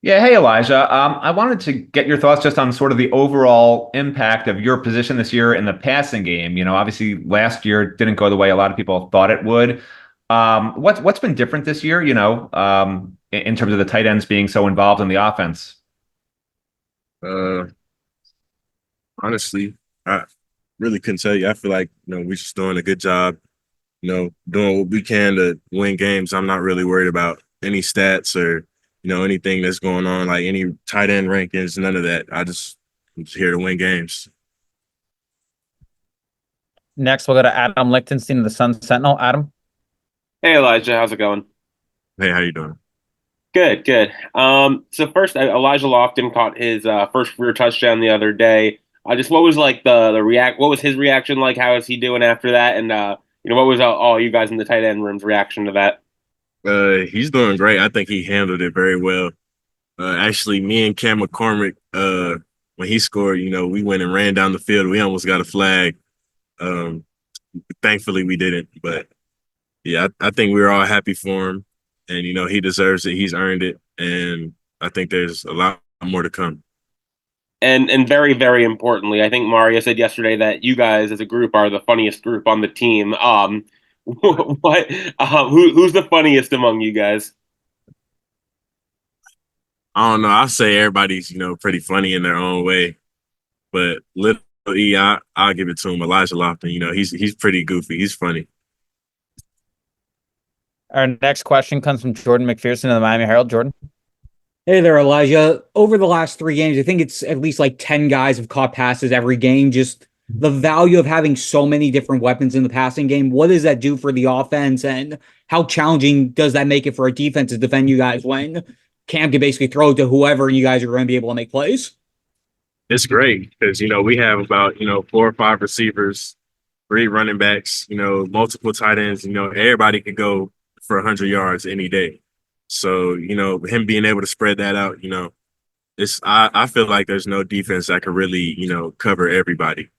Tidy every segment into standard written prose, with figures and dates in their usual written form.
Yeah, hey Elijah. I wanted to get your thoughts just on sort of the overall impact of your position this year in the passing game. Obviously last year didn't go the way a lot of people thought it would. What's been different this year, in terms of the tight ends being so involved in the offense? Uh, Honestly, I really couldn't tell you. I feel like we're just doing a good job. Doing what we can to win games. I'm not really worried about any stats or anything that's going on, like any tight end rankings. None of that. I'm just here to win games. Next, we'll go to Adam Lichtenstein of the Sun Sentinel. Adam. Hey Elijah, how's it going? Hey, how you doing? Good, good. So first, Elijah Lofton caught his first career touchdown the other day. Just what was like the react? What was his reaction like? How is he doing after that? And what was all you guys in the tight end room's reaction to that? He's doing great. I think he handled it very well. Actually, me and Cam McCormick, when he scored, we went and ran down the field. We almost got a flag. Um, Thankfully, we didn't. But yeah, I think we were all happy for him, and he deserves it. He's earned it, and I think there's a lot more to come. And very very importantly, I think Mario said yesterday that you guys as a group are the funniest group on the team. What? Who's the funniest among you guys? I don't know. I say everybody's pretty funny in their own way, but little E, I'll give it to him. Elijah Lofton, he's pretty goofy. He's funny. Our next question comes from Jordan McPherson of the Miami Herald. Jordan. Hey there, Elijah. Over the last 3 games, I think it's at least like 10 guys have caught passes every game. Just the value of having so many different weapons in the passing game. What does that do for the offense? And how challenging does that make it for a defense to defend you guys when Cam can basically throw it to whoever and you guys are going to be able to make plays? It's great because we have about 4 or 5 receivers, 3 running backs, multiple tight ends. Everybody could go for 100 yards any day. So him being able to spread that out, I feel like there's no defense that could really cover everybody.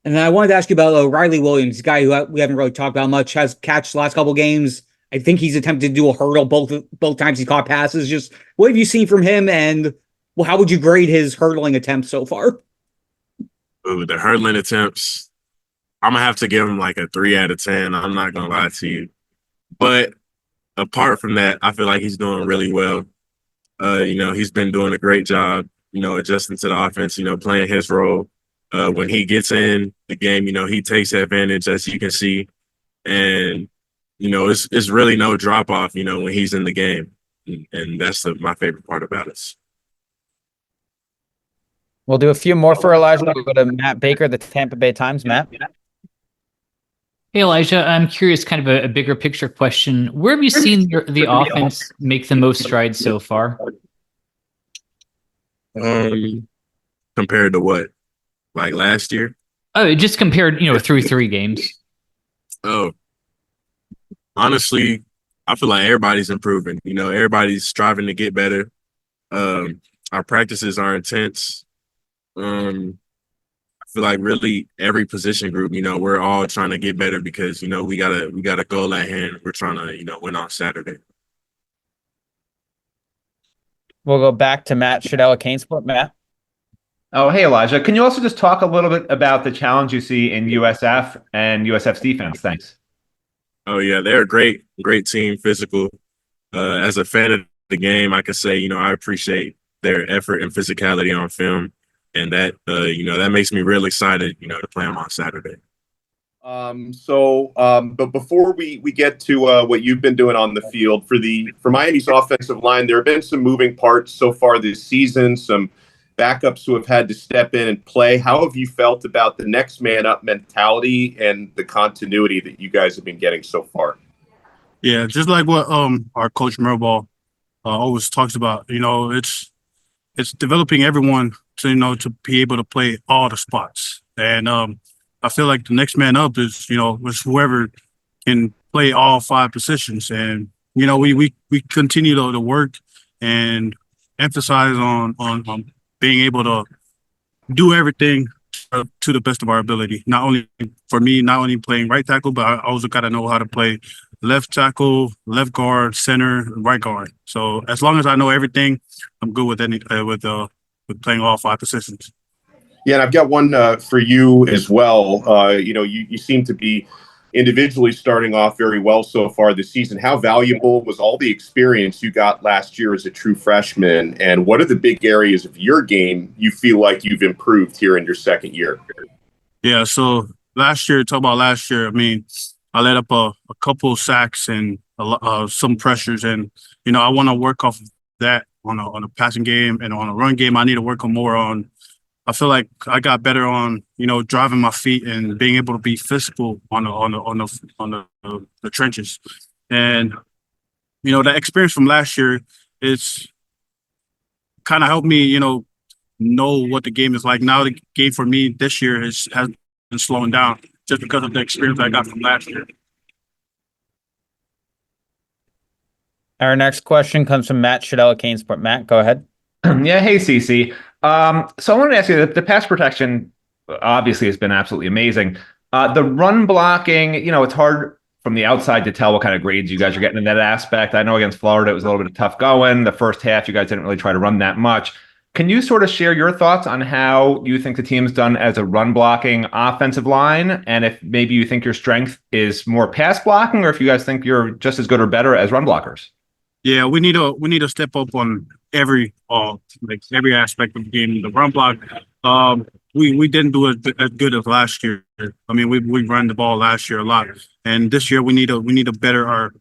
And then I wanted to ask you about Riley Williams, a guy who we haven't really talked about much, has catched the last couple of games. I think he's attempted to do a hurdle both times he caught passes. Just what have you seen from him, and how would you grade his hurdling attempts so far? Ooh, the hurdling attempts, I'm gonna have to give him like a 3 out of 10. I'm not gonna lie to you, but apart from that, I feel like he's doing really well. He's been doing a great job, adjusting to the offense, playing his role. When he gets in the game, he takes advantage, as you can see. And, it's really no drop off, when he's in the game. And that's my favorite part about it. We'll do a few more for Elijah. We'll go to Matt Baker, the Tampa Bay Times. Matt. Hey, Elijah, I'm curious, kind of a bigger picture question. Where have you seen the offense make the most strides so far? Compared to what? Like last year? Oh, just compared, through 3 games. Oh, honestly, I feel like everybody's improving. Everybody's striving to get better. Our practices are intense. I feel like really every position group, we're all trying to get better because, we got a goal at hand. We're trying to, win on Saturday. We'll go back to Matt Shadell at Canesport. Matt. Oh, hey Elijah. Can you also just talk a little bit about the challenge you see in USF and USF's defense? Thanks. Oh yeah, they're a great team, physical. As a fan of the game, I could say, I appreciate their effort and physicality on film. And that, that makes me real excited, to play them on Saturday. But before we get to what you've been doing on the field for Miami's offensive line, there have been some moving parts so far this season, some backups who have had to step in and play. How have you felt about the next man up mentality and the continuity that you guys have been getting so far? Yeah, just like what our coach Mauigoa always talks about, it's developing everyone to be able to play all the spots. And I feel like the next man up is whoever can play all 5 positions. And we continue to work and emphasize on being able to do everything to the best of our ability. Not only for me, not only playing right tackle, but I also got to know how to play left tackle, left guard, center, right guard. So as long as I know everything, I'm good with with playing all 5 positions. Yeah, and I've got one for you as well. You seem to be individually starting off very well so far this season. How valuable was all the experience you got last year as a true freshman? And what are the big areas of your game you feel like you've improved here in your second year? Yeah, so talk about last year, I mean, I let up a couple sacks and some pressures. And, I want to work off of that on a passing game and on a run game. I need to work on more on. I feel like I got better on, driving my feet and being able to be physical on the trenches. And, that experience from last year, it's kind of helped me, know what the game is like. Now the game for me this year has been slowing down just because of the experience I got from last year. Our next question comes from Matt Shadell at Canesport. Matt, go ahead. Yeah, hey, CC. So I wanted to ask you that the pass protection obviously has been absolutely amazing. The run blocking, it's hard from the outside to tell what kind of grades you guys are getting in that aspect. I know against Florida, it was a little bit of tough going. The first half, you guys didn't really try to run that much. Can you sort of share your thoughts on how you think the team's done as a run blocking offensive line? And if maybe you think your strength is more pass blocking, or if you guys think you're just as good or better as run blockers? Yeah, we need to step up on every aspect of the game. The run block, we didn't do it as good as last year. I mean, we ran the ball last year a lot, and this year we need to better our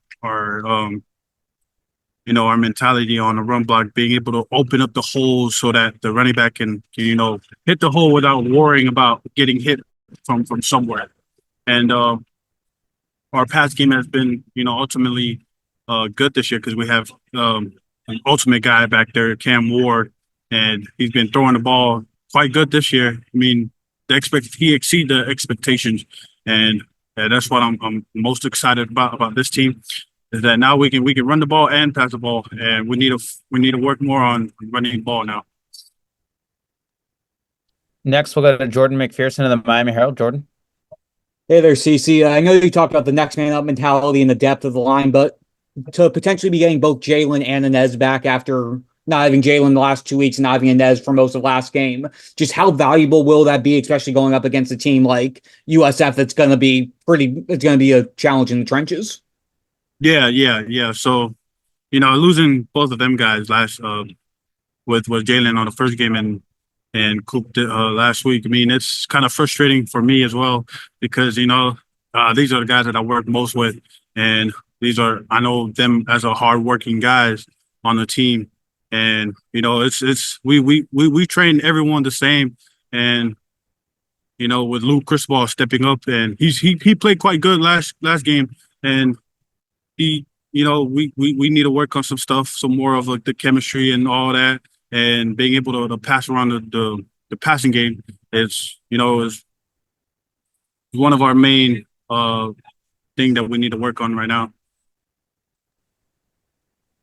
mentality on the run block, being able to open up the holes so that the running back can hit the hole without worrying about getting hit from somewhere. And our pass game has been ultimately good this year because we have an ultimate guy back there, Cam Ward, and he's been throwing the ball quite good this year. I mean, he exceeded the expectations, and that's what I'm most excited about this team. Is that now we can run the ball and pass the ball, and we need to work more on running the ball now. Next, we'll go to Jordan McPherson of the Miami Herald. Jordan. Hey there, CC. I know you talked about the next man up mentality and the depth of the line, but to potentially be getting both Jalen and Inez back after not having Jalen the last 2 weeks and not having Inez for most of last game, just how valuable will that be, especially going up against a team like USF that's going to be a challenge in the trenches? Yeah. So, losing both of them guys with Jalen on the first game and Coop last week, I mean, it's kind of frustrating for me as well because, these are the guys that I work most with, and I know them as a hardworking guys on the team, and we train everyone the same, and with Luke Cristobal stepping up, and he played quite good last game, and we need to work on some more of like the chemistry and all that, and being able to pass around the passing game is one of our main thing that we need to work on right now.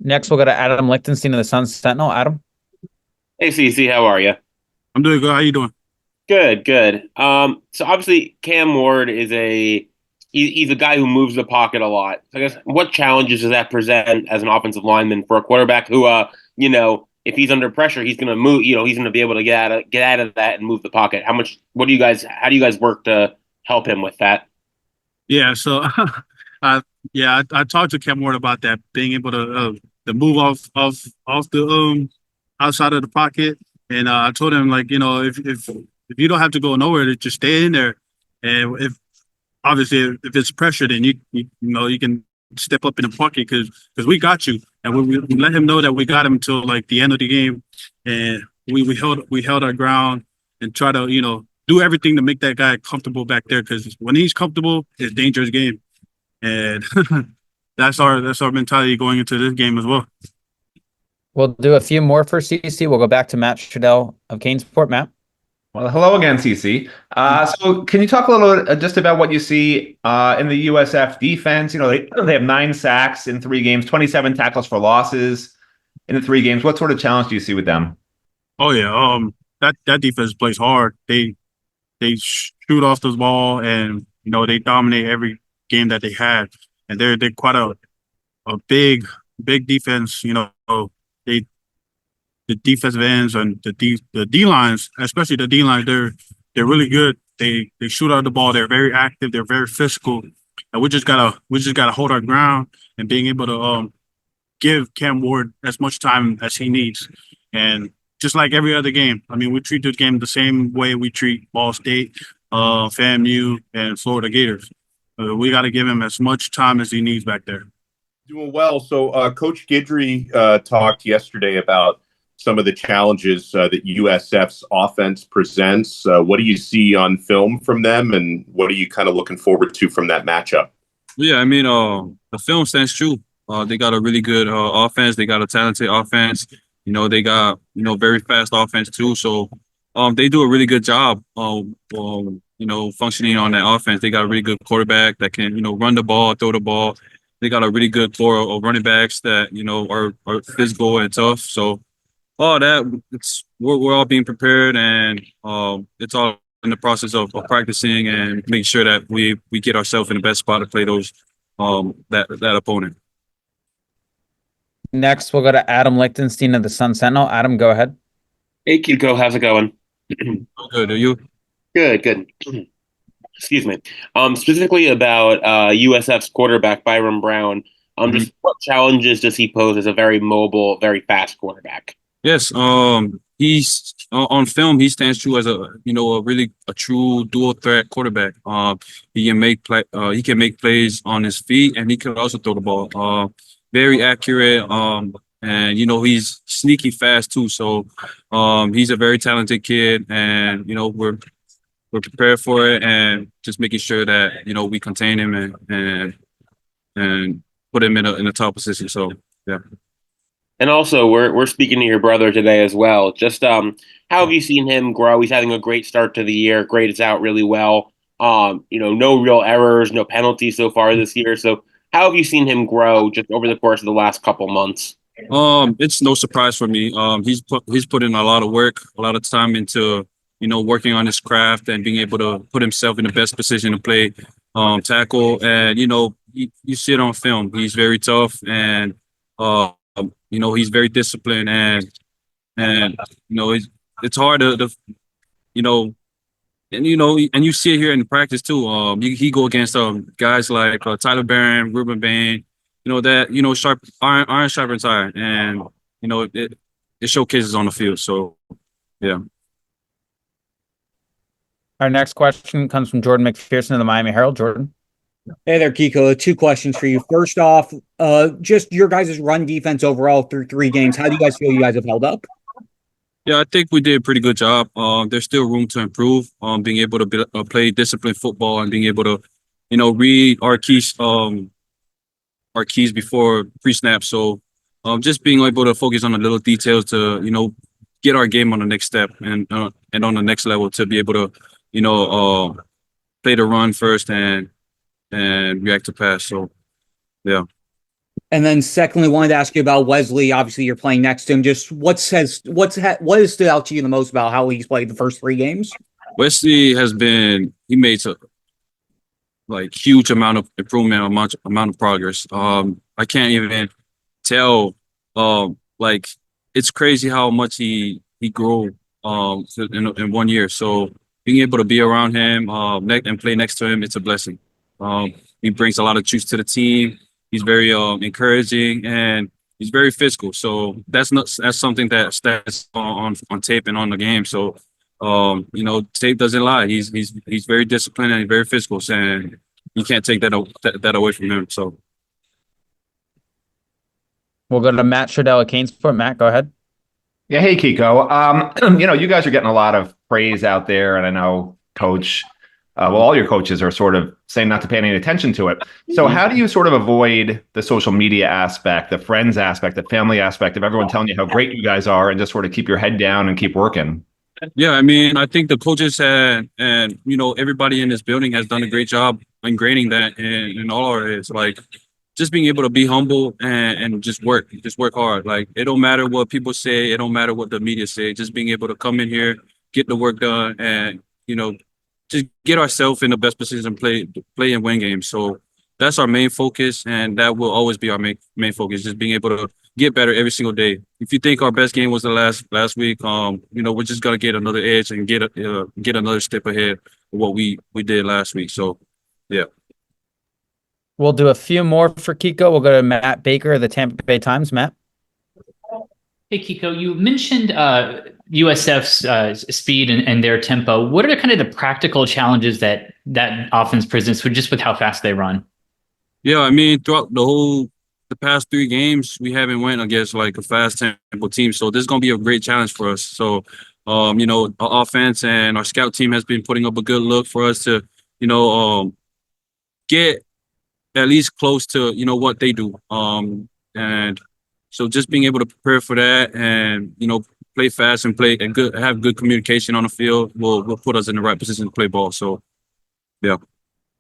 Next, we'll go to Adam Lichtenstein of the Sun Sentinel. Adam. Hey, CC, how are you? I'm doing good. How you doing? Good. So obviously Cam Ward is he's a guy who moves the pocket a lot. So I guess what challenges does that present as an offensive lineman for a quarterback who, if he's under pressure, he's going to move. He's going to be able to get out of that and move the pocket. How do you guys work to help him with that? Yeah. So, I talked to Cam Ward about that, being able to move off the outside of the pocket, and I told him if you don't have to go nowhere, just stay in there, and if it's pressure, then you can step up in the pocket because we got you, and we let him know that we got him until like the end of the game, and we held our ground and try to do everything to make that guy comfortable back there, because when he's comfortable, it's a dangerous game, and that's our mentality going into this game as well. We'll do a few more for CC. We'll go back to Matt Shadell of Canesport. Matt. Well, hello again, CC. So can you talk a little bit just about what you see in the USF defense? They have 9 sacks in 3 games, 27 tackles for losses in the 3 games. What sort of challenge do you see with them? Oh yeah, that defense plays hard. They shoot off the ball, and they dominate every game that they had. and they're quite a big defense. You know, they the defensive ends and the D lines, especially the D lines, they're really good. They shoot out the ball. They're very active. They're very physical, and we just gotta hold our ground and being able to give Cam Ward as much time as he needs. And just like every other game, I mean, we treat this game the same way we treat Ball State, FAMU, and Florida Gators. We got to give him as much time as he needs back there. Doing well. So Coach Guidry talked yesterday about some of the challenges that USF's offense presents. What do you see on film from them, and what are you kind of looking forward to from that matchup? Yeah, I mean, the film stands true. They got a really good offense. They got a talented offense. You know, they got, very fast offense too. So they do a really good job, functioning on that offense. They got a really good quarterback that can, run the ball, throw the ball. They got a really good core of running backs that, are physical and tough. So all that, we're all being prepared, and it's all in the process of practicing and making sure that we get ourselves in the best spot to play those that opponent. Next, we'll go to Adam Lichtenstein of the Sun Sentinel. Adam, go ahead. Hey, Kiko, how's it going? Good. Are you? Good. Excuse me. Specifically about USF's quarterback Byron Brown. Just what challenges does he pose as a very mobile, very fast quarterback? Yes. He's on film. He stands true as a true dual threat quarterback. He can make plays on his feet, and he can also throw the ball. Very accurate. And he's sneaky fast too. So he's a very talented kid, and we're prepared for it, and just making sure that we contain him and put him in a top position. So yeah. And also, we're speaking to your brother today as well. Just how have you seen him grow? He's having a great start to the year. Graded out really well. No real errors, no penalties so far this year. So how have you seen him grow just over the course of the last couple months? It's no surprise for me. He's put in a lot of work, a lot of time into working on his craft and being able to put himself in the best position to play tackle. And you see it on film. He's very tough, and he's very disciplined, and it's hard to and you see it here in practice too. He go against guys like Tyler Barron, Ruben Bain, sharp iron sharpens iron, and it showcases on the field. So yeah. Our next question comes from Jordan McPherson of the Miami Herald. Jordan. Hey there, Kiko. 2 questions for you. First off, just your guys' run defense overall through 3 games. How do you guys feel you guys have held up? Yeah, I think we did a pretty good job. There's still room to improve. Being able to play disciplined football and being able to, read our keys before pre-snap. So, just being able to focus on the little details to, get our game on the next step and on the next level to be able to, play the run first and react to pass. So, yeah. And then secondly, wanted to ask you about Wesley. Obviously, you're playing next to him. Just what has stood out to you the most about how he's played the first 3 games? Wesley he made a huge amount of improvement, amount of progress. I can't even tell. It's crazy how much he grew in 1 year. So being able to be around him and play next to him, it's a blessing. He brings a lot of juice to the team. He's very encouraging, and he's very physical. So that's something that stats on tape and on the game. So tape doesn't lie. He's very disciplined and very physical, and you can't take that away from him. So we'll go to Matt Sherdell at Canesport. Matt, go ahead. Yeah, hey Kiko. You guys are getting a lot of praise out there, and I know Coach. All your coaches are sort of saying not to pay any attention to it. So how do you sort of avoid the social media aspect, the friends aspect, the family aspect of everyone telling you how great you guys are, and just sort of keep your head down and keep working? Yeah, I mean, I think the coaches and everybody in this building has done a great job ingraining that in all our areas. Just being able to be humble and just work hard. It don't matter what people say, it don't matter what the media say. Just being able to come in here, get the work done, and just get ourselves in the best position and play and win games. So that's our main focus, and that will always be our main focus. Just being able to get better every single day. If you think our best game was the last week, we're just gonna get another edge and get another step ahead of what we did last week. So, yeah. We'll do a few more for Kiko. We'll go to Matt Baker of the Tampa Bay Times. Matt. Hey, Kiko, you mentioned USF's speed and their tempo. What are kind of the practical challenges that offense presents with how fast they run? Yeah, I mean, throughout the past 3 games, we haven't went against like a fast tempo team. So this is going to be a great challenge for us. So, our offense and our scout team has been putting up a good look for us to, get at least close to, what they do. And so just being able to prepare for that and, play fast and have good communication on the field will put us in the right position to play ball. So, yeah.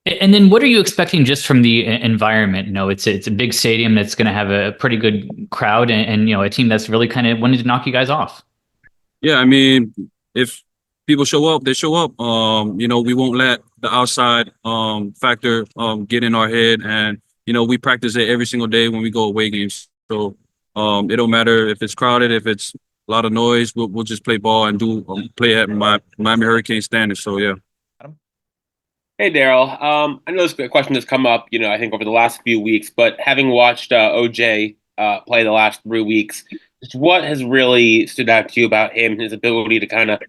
And then what are you expecting just from the environment? It's a big stadium that's going to have a pretty good crowd and a team that's really kind of wanted to knock you guys off. Yeah, I mean, if people show up, they show up. We won't let the outside factor get in our head, and we practice it every single day when we go away games. So it don't matter if it's crowded, if it's a lot of noise. We'll just play ball and play at Miami Hurricane standards. So yeah. Hey, Daryl. I know this question has come up, I think over the last few weeks, but having watched OJ play the last 3 weeks, just what has really stood out to you about him, his ability to kind of,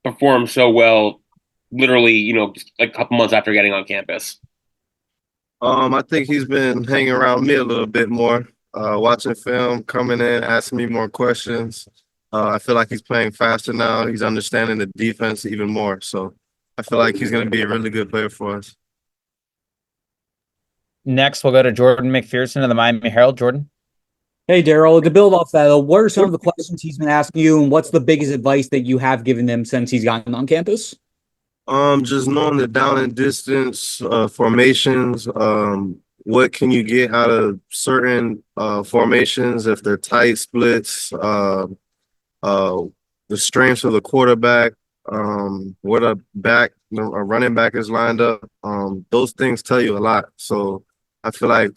perform so well, literally, just like a couple months after getting on campus? I think he's been hanging around me a little bit more, watching film, coming in, asking me more questions. I feel like he's playing faster now. He's understanding the defense even more. So I feel like he's going to be a really good player for us. Next, we'll go to Jordan McPherson of the Miami Herald. Jordan. Hey, Daryl, to build off that, what are some of the questions he's been asking you, and what's the biggest advice that you have given him since he's gotten on campus? Just knowing the down and distance formations. What can you get out of certain formations if they're tight splits? The strengths of the quarterback. What a running back is lined up. Those things tell you a lot. So I feel like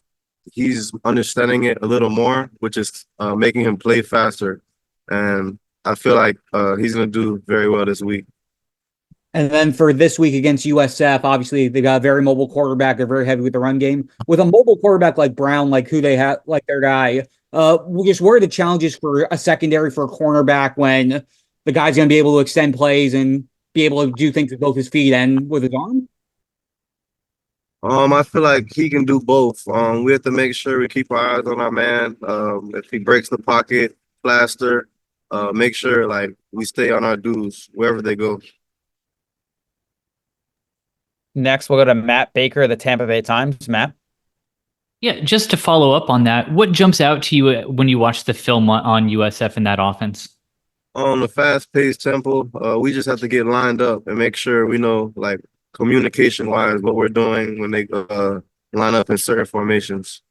he's understanding it a little more, which is making him play faster. And I feel like he's going to do very well this week. And then for this week against USF, obviously they got a very mobile quarterback. They're very heavy with the run game. With a mobile quarterback like Brown, like who they have, like their guy, just what are the challenges for a secondary for a cornerback when the guy's going to be able to extend plays and be able to do things with both his feet and with his arm? I feel like he can do both. We have to make sure we keep our eyes on our man. If he breaks the pocket, plaster, make sure like we stay on our dudes wherever they go. Next, we'll go to Matt Baker of the Tampa Bay Times. Matt. Yeah, just to follow up on that, what jumps out to you when you watch the film on USF in that offense? On the fast-paced tempo, we just have to get lined up and make sure we know, like, communication-wise, what we're doing when they line up in certain formations.